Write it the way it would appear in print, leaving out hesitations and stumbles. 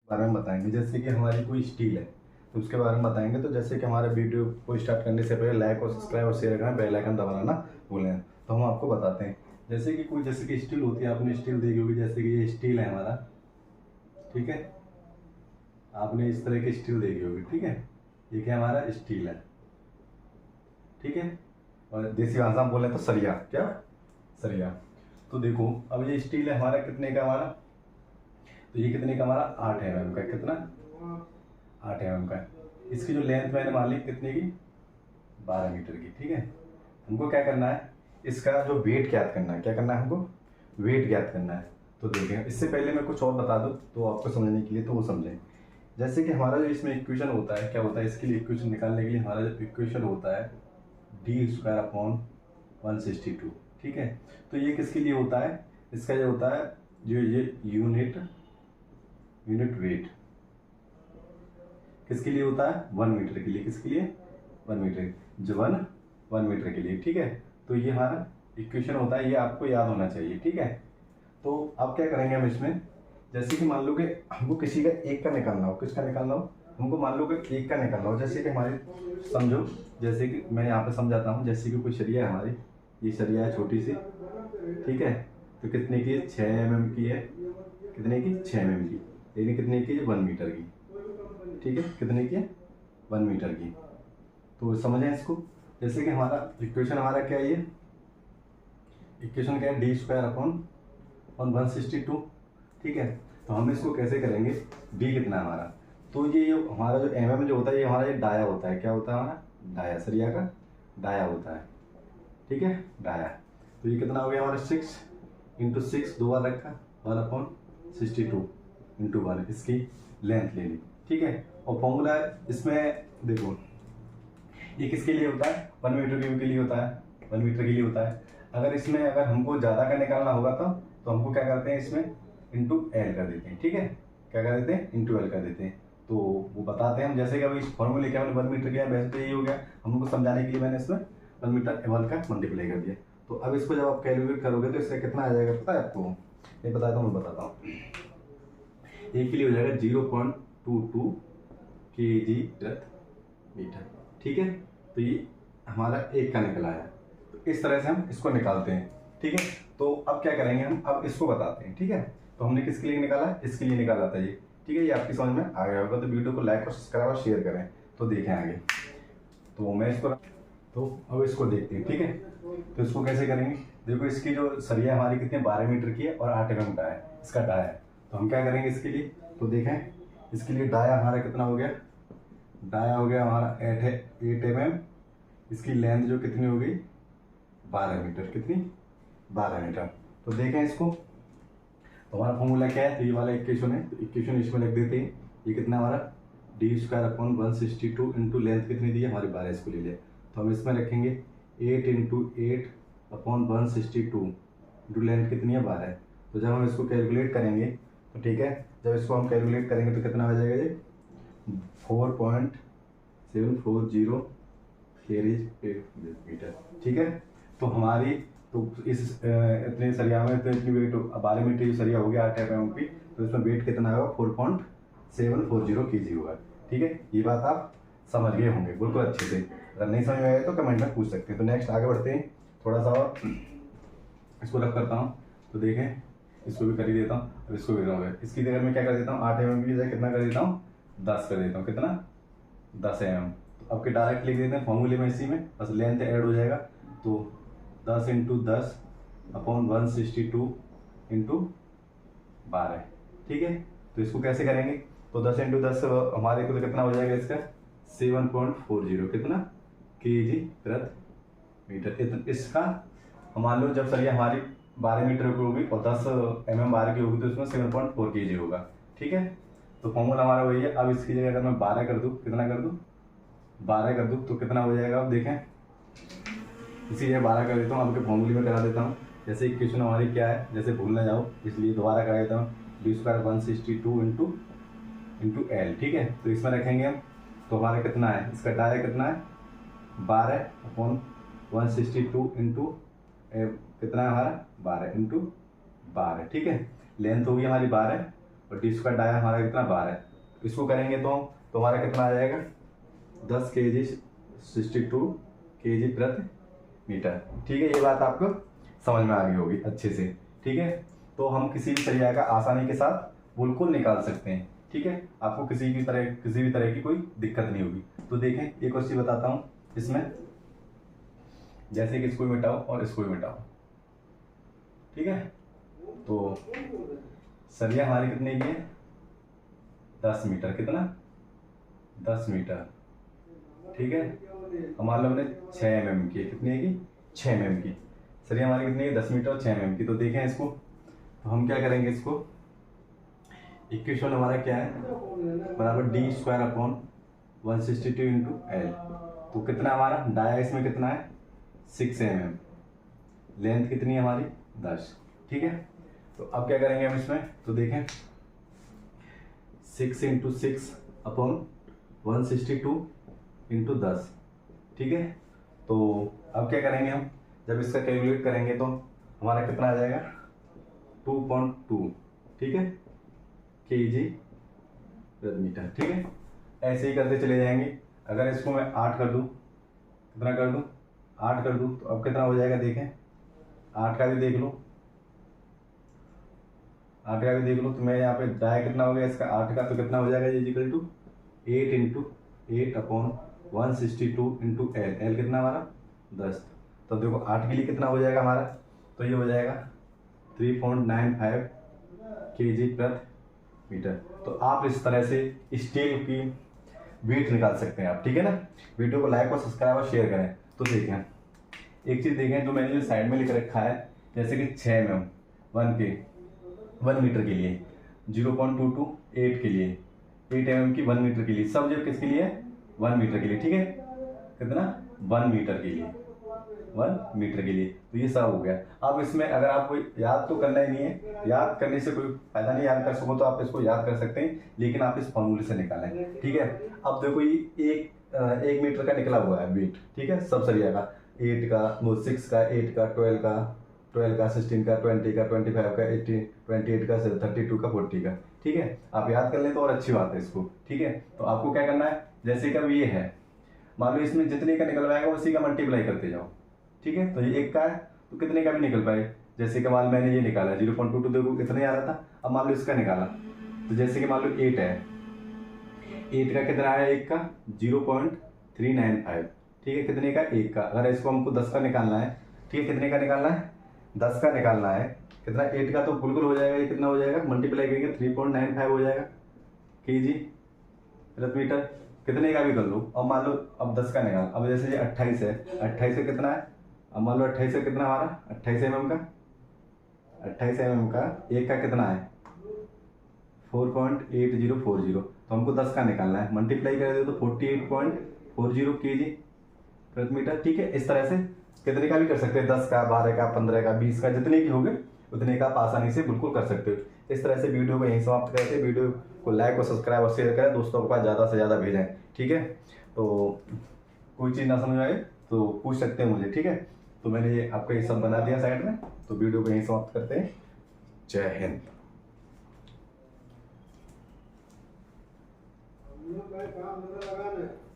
बारे में बताएंगे। जैसे कि हमारी कोई स्टील है तो उसके बारे में बताएंगे। तो जैसे कि हमारे वीडियो को स्टार्ट करने से पहले लाइक और सब्सक्राइब और शेयर करना, बेल आइकन दबाना ना भूलें। तो हम आपको बताते हैं। जैसे कि स्टील होती है, आपने स्टील देखी होगी। जैसे कि ये स्टील है हमारा, ठीक है। आपने इस तरह की स्टील देखी होगी, ठीक है। ये क्या हमारा स्टील है, ठीक है। और देसी भाषा में बोले तो सरिया, क्या सरिया। तो देखो अब ये स्टील है हमारा, कितने का हमारा, तो ये कितने का हमारा 8 mm का। कितना? 8 mm का। इसकी जो लेंथ मैंने मान ली कितने की, 12 मीटर की, ठीक है। हमको क्या करना है, इसका जो वेट ज्ञात करना है। क्या करना है हमको? वेट ज्ञात करना है। तो देखें, इससे पहले मैं कुछ और बता दूं तो आपको समझने के लिए, तो वो समझें। जैसे कि हमारा जो इसमें इक्वेशन होता है, क्या होता है इसके लिए, इक्वेशन निकालने के लिए हमारा जो इक्वेशन होता है d²/162, ठीक है। तो ये किसके लिए होता है? इसका जो होता है, जो ये यूनिट वेट किसके लिए होता है? 1 मीटर के लिए। किसके लिए? 1 मीटर, जो 1 मीटर के लिए, ठीक है। तो ये हमारा इक्वेशन होता है, ये आपको याद होना चाहिए, ठीक है। तो अब क्या करेंगे हम इसमें, जैसे कि मान लो कि हमको किसी का एक का निकालना हो। किसका निकालना हो? हमको मान लो कि एक का निकालना हो। जैसे कि हमारी, समझो, जैसे कि मैं यहाँ पे समझाता हूँ। जैसे कि कोई सरिया है हमारी, ये सरिया है छोटी सी, ठीक है। तो कितने की है? 6 mm की है। कितने की? 6 mm की। लेकिन कितने की है? 1 मीटर की, ठीक है। कितने की है? 1 मीटर की। तो समझें इसको। जैसे कि हमारा इक्वेशन हमारा क्या है, ये इक्वेशन क्या है, d²/162, ठीक है। तो हम इसको कैसे करेंगे, डी कितना है हमारा, तो ये जो हमारा जो mm जो होता है, ये हमारा ये डाया होता है। क्या होता है हमारा? डाया, सरिया का डाया होता है, ठीक है, डाया। तो ये कितना हो गया हमारा? 6 × 6, 2 बार रखा, 1/62 × 1, इसकी लेंथ ले ली, ठीक है। और फॉर्मूला इसमें देखो, ये किसके लिए होता है? 1 मीटर क्यूब के लिए होता है, 1 मीटर के लिए होता है। अगर इसमें अगर हमको ज़्यादा का निकालना होगा तो हमको क्या करते हैं, इसमें इंटू एल कर देते हैं, ठीक है। क्या कर देते हैं? इंटू एल कर देते हैं। तो वो बताते हैं हम। जैसे कि अभी इस फॉर्मूले के हमने 1 मीटर किया, वैसे तो यही हो गया। हमको समझाने के लिए मैंने इसमें 1 मीटर 1 का मल्टीप्लाई कर दिया। तो अब इसको जब आप कैलकुलेट करोगे तो इसका कितना आ जाएगा पता है आपको? ये बताता हूँ, मैं बताता हूँ। एक के लिए हो जाएगा 0.22 kg/मीटर, ठीक है। तो ये हमारा एक का निकला है। तो इस तरह से हम इसको निकालते हैं, ठीक है। तो अब क्या करेंगे हम, अब इसको बताते हैं, ठीक है। तो हमने किसके लिए निकाला? इसके लिए निकाला था ये, ठीक है। ये आपकी समझ में आ गया होगा। तो वीडियो को लाइक और सब्सक्राइब और शेयर करें। तो देखें आगे। तो मैं इसको, तो अब इसको देखते हैं, ठीक है। तो इसको कैसे करेंगे, देखो इसकी जो सरिया हमारी कितनी, 12 मीटर की है और 8 mm का है, इसका डाया है। तो हम क्या करेंगे इसके लिए, तो देखें, इसके लिए डाया हमारा कितना हो गया, डाया हो गया हमारा 8 mm। इसकी लेंथ जो कितनी हो गई, 12 मीटर। कितनी? 12 मीटर। तो देखें इसको, तो हमारा फॉर्मूला क्या है, तो ये वाला इक्वेशन है। तो इक्वेशन इसमें लिख देते हैं। ये कितना हमारा, d²/162 इंटू लेंथ कितनी दी है हमारी, 12, इसको ले लिया। तो हम इसमें रखेंगे 8 × 8/162 इंटू लेंथ कितनी है, 12। तो जब हम इसको कैलकुलेट करेंगे तो ठीक है, जब इसको हम कैलकुलेट करेंगे तो कितना हो जाएगा, ये 4.740 kg/मीटर, ठीक है। तो हमारी, तो इस इतने सरिया में तो इतनी वेट, 12 मीटर की सरिया हो गया 8 mm की। तो इसमें वेट कितना होगा, 4.740 kg होगा, ठीक है। ये बात आप समझ गए होंगे बिल्कुल अच्छे से। अगर नहीं समझ में आए तो कमेंट में पूछ सकते हैं। तो नेक्स्ट आगे बढ़ते हैं, थोड़ा सा और इसको रख करता हूँ। तो देखें, इसको भी कर ही देता हूँ। अब इसको भी करूँगा, इसकी जगह मैं क्या कर देता हूँ, 8 mm की जगह कितना कर देता हूँ, 10 कर देता हूँ। कितना? 10 mm। तो अब के डायरेक्ट लिख देते हैं फॉर्मूले में, इसी में बस लेंथ ऐड हो जाएगा। तो 10 × 10/162 इंटू 12, ठीक है। तो इसको कैसे करेंगे, तो 10 × 10 हमारे को तो कितना हो जाएगा इसका, 7.40, कितना, kg/मीटर। इसका हम मान लो जब सरिया हमारी 12 मीटर की होगी और 10 mm बार की होगी, तो इसमें 7.4 kg होगा, ठीक है। तो फॉर्मूला हमारा वही है। अब इसकी जगह अगर मैं 12 कर दूँ, कितना कर दूँ, 12 कर दूँ तो कितना हो जाएगा, अब देखें, इसी जगह 12 कर देता हूँ। आपके फॉर्मूले में करा देता हूँ। जैसे इक्वेशन हमारी क्या है, जैसे भूल ना जाओ, इसलिए दोबारा करा देता हूँ। d²/162 इंटू एल, ठीक है। तो इसमें रखेंगे हम, तो हमारा कितना है, इसका डाया कितना है, 12/162 इंटू कितना है हमारा, 12 इंटू 12, ठीक है। लेंथ होगी हमारी 12 और डी स्क्वायर डाया हमारा कितना 12 है। इसको करेंगे तो हमारा कितना आ जाएगा 10 kg 62 kg प्रति मीटर। ठीक है, ये बात आपको समझ में आ गई होगी अच्छे से। ठीक है, तो हम किसी भी सरिया का आसानी के साथ बिल्कुल निकाल सकते हैं। ठीक है, आपको किसी भी तरह की कोई दिक्कत नहीं होगी। तो देखें, एक और चीज़ बताता हूँ इसमें, जैसे कि इसको भी मिटाओ और इसको भी मिटाओ। ठीक है, तो सरिया हमारी कितने की है 10 मीटर, कितना 10 मीटर। ठीक है, मान लो हमने 6 mm की, कितनी है की 6 mm की सरिया हमारी कितनी है 10 मीटर और 6 mm की। तो देखें इसको, तो हम क्या करेंगे, इसको इक्वेशन हमारा क्या है बराबर D square upon 162 into L. तो कितना हमारा डाया इसमें कितना है 6 mm, लेंथ कितनी है हमारी 10। ठीक है, तो अब क्या करेंगे हम इसमें, तो देखें 6 इंटू 6 अपॉन 162 इंटू 10। ठीक है, तो अब क्या करेंगे हम, जब इसका कैलकुलेट करेंगे तो हमारा कितना आ जाएगा 2.2। ठीक है, kg प्रति मीटर। ठीक है, ऐसे ही करते चले जाएंगे। अगर इसको मैं 8 कर दूं, कितना कर दूं 8 कर दूं, तो अब कितना हो जाएगा देखें, 8 का भी देख लो, 8 का भी देख लो। तो मैं यहाँ पे डाया कितना हो गया इसका 8 का, तो कितना हो जाएगा is equal to 8 into 8 upon 162 into L. L कितना हमारा 10। तो देखो 8 के लिए कितना हो जाएगा हमारा, तो ये हो जाएगा 3.95 kg प्रति मीटर। तो आप इस तरह से स्टील की वेट निकाल सकते हैं आप। ठीक है ना, वीडियो को लाइक और सब्सक्राइब और शेयर करें। तो देखें, एक चीज़ देखें जो मैंने जो साइड में लिख रखा है, जैसे कि 6 mm 1 मीटर के लिए, 0.22 8 के लिए, 8 mm की 1 मीटर के लिए, सब जो किसके लिए 1 मीटर के लिए। ठीक है, कितना 1 मीटर के लिए, 1 मीटर के लिए। तो ये सब हो गया। अब इसमें अगर आपको याद तो करना ही नहीं है, याद करने से कोई फायदा नहीं, याद कर सको तो आप इसको याद कर सकते हैं, लेकिन आप इस फॉर्मूले से निकालें। ठीक है, अब देखो ये एक मीटर का निकला हुआ है वेट। ठीक है, सब सरिया का, 8 का, वो 6 का, 8 का, 12 का, 16 का, 20 का, 25 का, 18, 28 का, 32 का, 40 का। ठीक है, आप याद कर लें तो और अच्छी बात है इसको। ठीक है, तो आपको क्या करना है, जैसे कि अब ये है, मान लो इसमें जितने का निकलवाएगा उसी का मल्टीप्लाई करते जाओ। ठीक है, तो ये 1 का है तो कितने का भी निकल पाए, जैसे कि मान लो मैंने ये निकाला 0.22, देखो कितने आ रहा था। अब मान लो इसका निकाला, तो जैसे कि मान लो 8 है, 8 का कितना आया, 1 का 0.395। ठीक है, कितने का 1 का। अगर इसको हमको 10 का निकालना है, ठीक है, कितने का निकालना है 10 का निकालना है, कितना 8 का, तो बिल्कुल हो जाएगा, ये कितना हो जाएगा, मल्टीप्लाई करेंगे 3.95 हो जाएगा kg प्रति मीटर। कितने का भी कर लो। अब मान लो अब 10 का निकाल, अब जैसे ये 28 है, 28 से कितना है, अब मान लो 28 से कितना हमारा 28 mm का, 28 mm का 1 का कितना है 4.8040। तो हमको 10 का निकालना है, मल्टीप्लाई कर दे तो 48.40 kg प्रति मीटर। ठीक है, इस तरह से कितने का भी कर सकते हैं, 10 का, 12 का, 15 का, 20 का, जितने की होंगे उतने का आप आसानी से बिल्कुल कर सकते हो। इस तरह से वीडियो को यहीं समाप्त करते हैं। वीडियो को लाइक और सब्सक्राइब और शेयर करें, दोस्तों के पास ज़्यादा से ज़्यादा भेजें। ठीक है, तो कोई चीज़ ना समझ आए तो पूछ सकते हैं मुझे। ठीक है, तो मैंने ये आपका ये सब बना दिया साइड में, तो वीडियो को यहीं समाप्त करते हैं। जय हिंद।